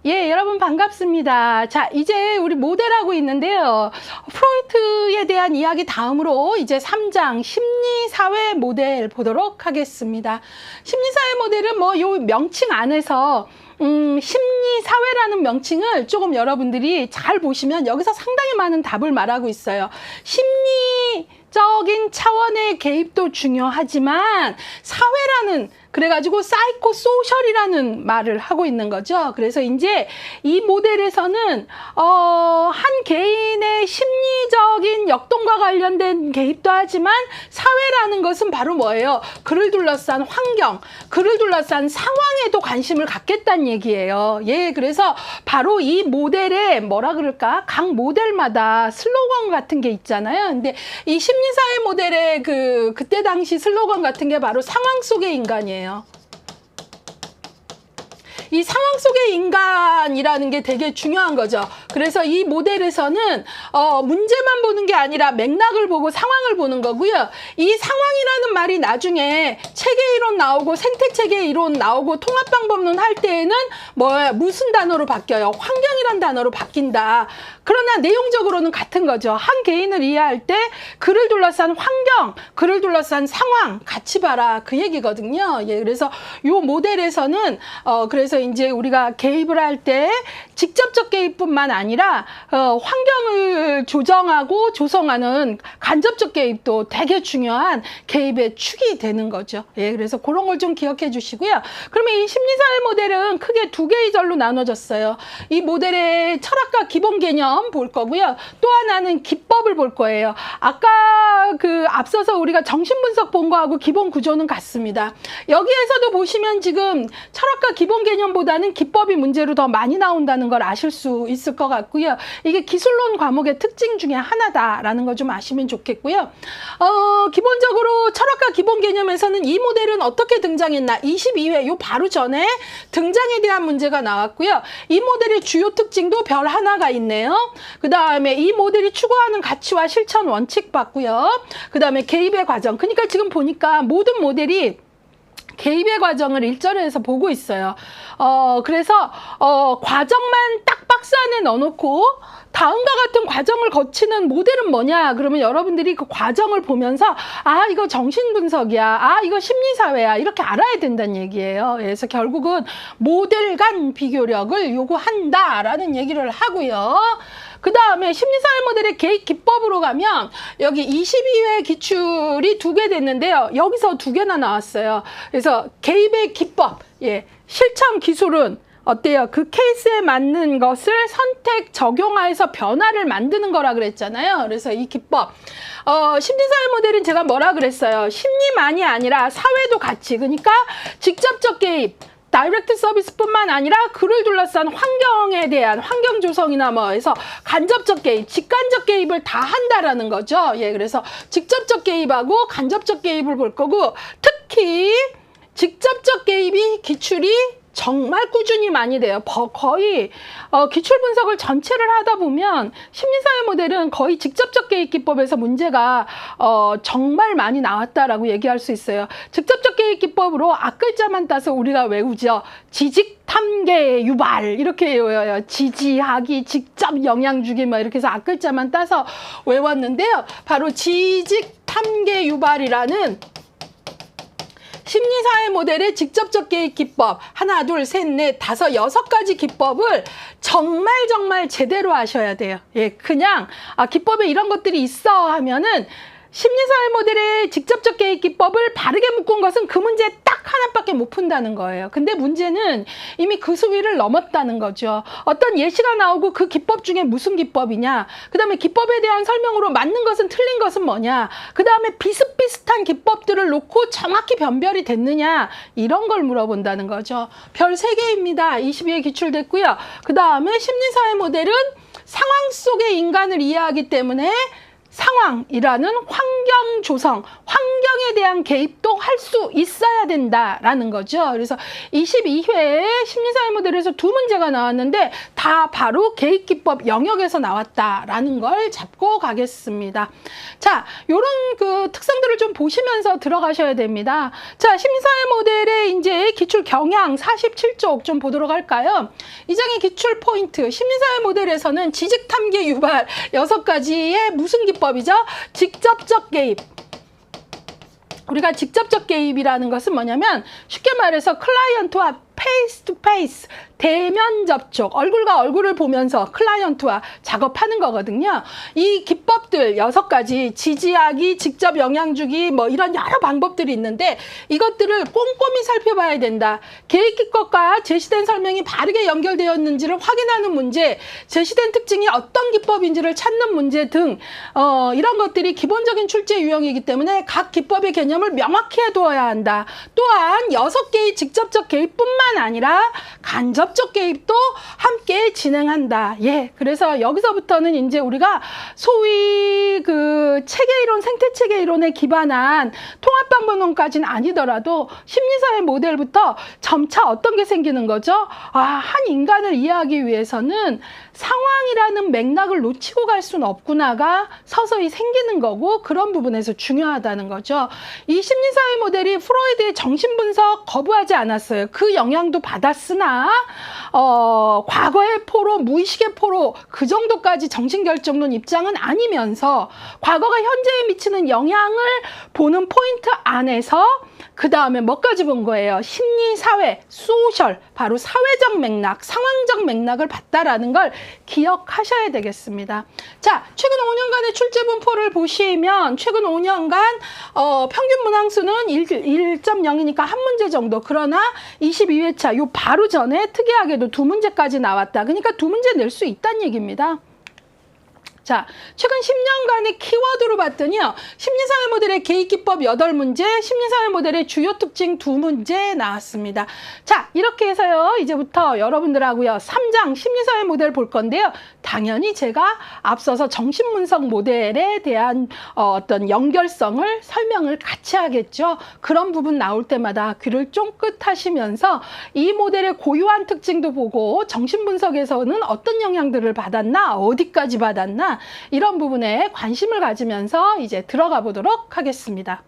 예, 여러분 반갑습니다. 자, 이제 우리 모델하고 있는데요. 프로이트에 대한 이야기 다음으로 이제 3장 심리사회 모델 보도록 하겠습니다. 심리사회 모델은 뭐 요 명칭 안에서 심리사회라는 명칭을 조금 여러분들이 잘 보시면 여기서 상당히 많은 답을 말하고 있어요. 심리적인 차원의 개입도 중요하지만 사회라는 그래가지고 사이코 소셜이라는 말을 하고 있는 거죠. 그래서 이제 이 모델에서는 한 개인의 심리적인 역동과 관련된 개입도 하지만 사회라는 것은 바로 뭐예요? 그를 둘러싼 환경, 그를 둘러싼 상황에도 관심을 갖겠다는 얘기예요. 예, 그래서 바로 이 모델에 뭐라 그럴까? 각 모델마다 슬로건 같은 게 있잖아요. 근데 이 심리사회 모델의 그때 당시 슬로건 같은 게 바로 상황 속의 인간이에요. 이 상황 속의 인간이라는 게 되게 중요한 거죠. 그래서 이 모델에서는 문제만 보는 게 아니라 맥락을 보고 상황을 보는 거고요. 이 상황이라는 말이 나중에 체계 이론 나오고 생태체계 이론 나오고 통합방법론 할 때에는 무슨 단어로 바뀌어요? 환경이란 단어로 바뀐다. 그러나 내용적으로는 같은 거죠. 한 개인을 이해할 때 그를 둘러싼 환경, 그를 둘러싼 상황 같이 봐라 그 얘기거든요. 예, 그래서 이 모델에서는 그래서 이제 우리가 개입을 할 때 직접적 개입뿐만 아니라 환경을 조정하고 조성하는 간접적 개입도 되게 중요한 개입의 축이 되는 거죠. 예, 그래서 그런 걸 좀 기억해 주시고요. 그러면 이 심리사회 모델은 크게 두 개의 절로 나눠졌어요. 이 모델의 철학과 기본 개념 볼 거고요. 또 하나는 기법을 볼 거예요. 아까 앞서서 우리가 정신분석 본 거하고 기본 구조는 같습니다. 여기에서도 보시면 지금 철학과 기본 개념보다는 기법이 문제로 더 많이 나온다는 걸 아실 수 있을 것 같고요. 이게 기술론 과목의 특징 중에 하나다라는 걸 좀 아시면 좋겠고요. 기본적으로 철학과 기본 개념에서는 이 모델은 어떻게 등장했나? 22회 요 바로 전에 등장에 대한 문제가 나왔고요. 이 모델의 주요 특징도 별 하나가 있네요. 그 다음에 이 모델이 추구하는 가치와 실천 원칙 봤고요. 그 다음에 개입의 과정. 그러니까 지금 보니까 모든 모델이 개입의 과정을 일절에서 보고 있어요. 그래서 과정만 딱 박스 안에 넣어놓고 다음과 같은 과정을 거치는 모델은 뭐냐? 그러면 여러분들이 그 과정을 보면서 아, 이거 정신분석이야. 아, 이거 심리사회야. 이렇게 알아야 된다는 얘기예요. 그래서 결국은 모델 간 비교력을 요구한다라는 얘기를 하고요. 그 다음에 심리사회 모델의 개입 기법으로 가면 여기 22회 기출이 2개 됐는데요. 여기서 2개나 나왔어요. 그래서 개입의 기법, 예, 실천 기술은 어때요? 그 케이스에 맞는 것을 선택, 적용하여서 변화를 만드는 거라 그랬잖아요. 그래서 이 기법. 심리사회 모델은 제가 뭐라 그랬어요? 심리만이 아니라 사회도 같이. 그러니까 직접적 개입. 다이렉트 서비스뿐만 아니라 그를 둘러싼 환경에 대한 환경 조성이나 해서 간접적 개입, 직간접 개입을 다 한다라는 거죠. 예, 그래서 직접적 개입하고 간접적 개입을 볼 거고 특히 직접적 개입이 기출이 정말 꾸준히 많이 돼요. 거의 기출 분석을 전체를 하다 보면 심리사회 모델은 거의 직접적 개입 기법에서 문제가 정말 많이 나왔다라고 얘기할 수 있어요. 직접적 개입 기법으로 앞글자만 따서 우리가 외우죠. 지직, 탐계, 유발 이렇게 외워요. 지지하기, 직접 영향 주기 이렇게 해서 앞글자만 따서 외웠는데요. 바로 지직, 탐계, 유발이라는 심리사회 모델의 직접적 개입 기법 하나, 둘, 셋, 넷, 다섯, 6가지 기법을 정말 제대로 하셔야 돼요. 예, 그냥 기법에 이런 것들이 있어 하면은 심리사회 모델의 직접적 개입 기법을 바르게 묶은 것은 그 문제 딱 하나밖에 못 푼다는 거예요. 근데 문제는 이미 그 수위를 넘었다는 거죠. 어떤 예시가 나오고 그 기법 중에 무슨 기법이냐, 그 다음에 기법에 대한 설명으로 맞는 것은 틀린 것은 뭐냐, 그 다음에 비슷비슷한 기법들을 놓고 정확히 변별이 됐느냐, 이런 걸 물어본다는 거죠. 별 3개입니다. 22에 기출됐고요. 그 다음에 심리사회 모델은 상황 속의 인간을 이해하기 때문에 상황이라는 환경 조성, 환경 환경에 대한 개입도 할 수 있어야 된다라는 거죠. 그래서 22회 심리사회 모델에서 두 문제가 나왔는데 다 바로 개입기법 영역에서 나왔다라는 걸 잡고 가겠습니다. 자, 요런 그 특성들을 좀 보시면서 들어가셔야 됩니다. 자, 심리사회 모델의 이제 기출 경향 47쪽 좀 보도록 할까요? 이 장의 기출 포인트, 심리사회 모델에서는 지식 탐기 유발 6가지의 무슨 기법이죠? 직접적 개입. 우리가 직접적 개입이라는 것은 뭐냐면 쉽게 말해서 클라이언트와 페이스 투 페이스, 대면 접촉, 얼굴과 얼굴을 보면서 클라이언트와 작업하는 거거든요. 이 기법들 6가지, 지지하기, 직접 영향 주기, 뭐 이런 여러 방법들이 있는데 이것들을 꼼꼼히 살펴봐야 된다. 계획 기법과 제시된 설명이 바르게 연결되었는지를 확인하는 문제, 제시된 특징이 어떤 기법인지를 찾는 문제 등 이런 것들이 기본적인 출제 유형이기 때문에 각 기법의 개념을 명확히 해두어야 한다. 또한 6개의 직접적 개입뿐만 아니라 간접적 개입도 함께 진행한다. 예, 그래서 여기서부터는 이제 우리가 소위 그 체계이론, 생태체계 이론에 기반한 통합방법론까지는 아니더라도 심리사회 모델부터 점차 어떤 게 생기는 거죠? 한 인간을 이해하기 위해서는 상황이라는 맥락을 놓치고 갈 수는 없구나가 서서히 생기는 거고 그런 부분에서 중요하다는 거죠. 이 심리사회 모델이 프로이드의 정신분석 거부하지 않았어요. 그 영향도 받았으나 과거의 포로, 무의식의 포로 그 정도까지 정신결정론 입장은 아니면서 과거가 현재에 미치는 영향을 보는 포인트 안에서 그 다음에 뭐까지 본 거예요? 심리, 사회, 소셜, 바로 사회적 맥락, 상황적 맥락을 봤다라는 걸 기억하셔야 되겠습니다. 자, 최근 5년간의 출제 분포를 보시면 최근 5년간 평균 문항수는 1.0이니까 한 문제 정도. 그러나 22회차 요 바로 전에 특이하게도 두 문제까지 나왔다. 그러니까 두 문제 낼 수 있다는 얘기입니다. 자, 최근 10년간의 키워드로 봤더니요. 심리사회 모델의 개입기법 8문제, 심리사회 모델의 주요 특징 2문제 나왔습니다. 자, 이렇게 해서요. 이제부터 여러분들하고요. 3장 심리사회 모델 볼 건데요. 당연히 제가 앞서서 정신분석 모델에 대한 어떤 연결성을 설명을 같이 하겠죠. 그런 부분 나올 때마다 귀를 쫑긋 하시면서 이 모델의 고유한 특징도 보고 정신분석에서는 어떤 영향들을 받았나, 어디까지 받았나 이런 부분에 관심을 가지면서 이제 들어가 보도록 하겠습니다.